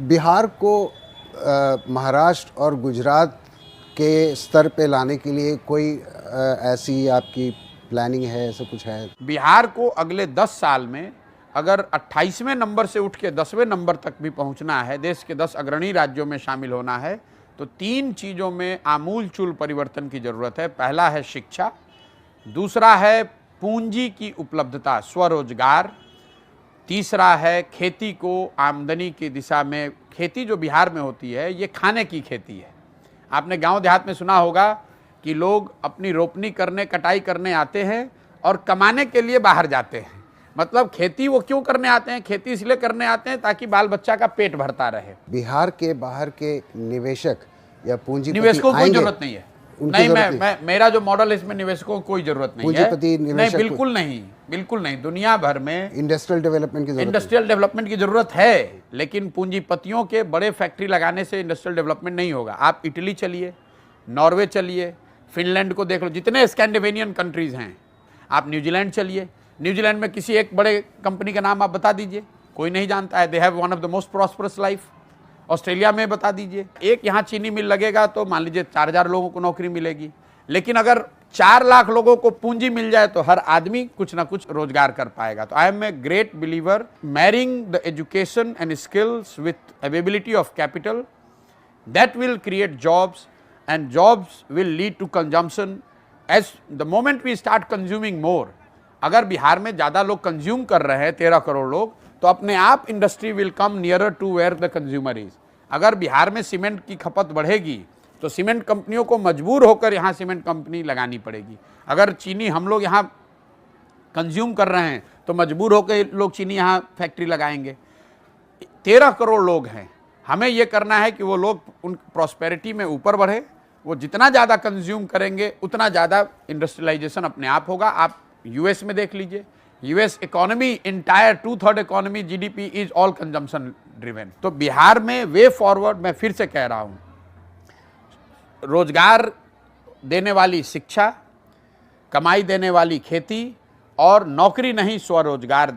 बिहार को महाराष्ट्र और गुजरात के स्तर पे लाने के लिए कोई ऐसी आपकी प्लानिंग है, ऐसा कुछ है? बिहार को अगले 10 साल में अगर 28वें नंबर से उठ के 10वें नंबर तक भी पहुंचना है, देश के 10 अग्रणी राज्यों में शामिल होना है, तो 3 चीज़ों में आमूलचूल परिवर्तन की ज़रूरत है। पहला है शिक्षा, दूसरा है पूंजी की उपलब्धता, स्वरोजगार, तीसरा है खेती को आमदनी की दिशा में। खेती जो बिहार में होती है ये खाने की खेती है। आपने गांव देहात में सुना होगा कि लोग अपनी रोपनी करने, कटाई करने आते हैं और कमाने के लिए बाहर जाते हैं। मतलब खेती वो क्यों करने आते हैं? खेती इसलिए करने आते हैं ताकि बाल बच्चा का पेट भरता रहे। बिहार के बाहर के निवेशक या पूंजीपति निवेशकों को कोई जरूरत नहीं है। नहीं, मैं मेरा जो मॉडल है इसमें निवेशकों को कोई जरूरत नहीं है। नहीं, बिल्कुल नहीं, बिल्कुल नहीं। दुनिया भर में इंडस्ट्रियल डेवलपमेंट की जरूरत है, लेकिन पूंजीपतियों के बड़े फैक्ट्री लगाने से इंडस्ट्रियल डेवलपमेंट नहीं होगा। आप इटली चलिए, नॉर्वे चलिए, फिनलैंड को देख लो, जितने स्कैंडिनेवियन कंट्रीज हैं। आप न्यूजीलैंड चलिए, न्यूजीलैंड में किसी एक बड़े कंपनी का नाम आप बता दीजिए, कोई नहीं जानता है। They have one of the most prosperous life. Australia में बता दीजिए, एक यहाँ चीनी मिल लगेगा तो मान लीजिए 4000 लोगों को नौकरी मिलेगी। लेकिन अगर 4 लाख लोगों को पूंजी मिल जाए तो हर आदमी कुछ ना कुछ रोजगार कर पाएगा। तो I am a great believer marrying the education and skills with availability of capital, that will create jobs and jobs will lead to consumption. As the moment we start consuming more, अगर बिहार में ज़्यादा लोग consume कर रहे हैं, 13 करोड़ लोग, तो अपने आप industry will come nearer to where the consumer is. अगर बिहार में सीमेंट की खपत बढ़ेगी तो सीमेंट कंपनियों को मजबूर होकर यहाँ सीमेंट कंपनी लगानी पड़ेगी। अगर चीनी हम लोग यहाँ कंज्यूम कर रहे हैं तो मजबूर होकर लोग चीनी यहाँ फैक्ट्री लगाएंगे। 13 करोड़ लोग हैं, हमें ये करना है कि वो लोग उन प्रॉस्पेरिटी में ऊपर बढ़े। वो जितना ज़्यादा कंज्यूम करेंगे उतना ज़्यादा इंडस्ट्रियलाइजेशन अपने आप होगा। आप यूएस में देख लीजिए, US economy entire 2/3 economy GDP is all consumption driven. तो बिहार में वे फॉरवर्ड, मैं फिर से कह रहा हूं, रोजगार देने वाली शिक्षा, कमाई देने वाली खेती और नौकरी नहीं स्वरोजगार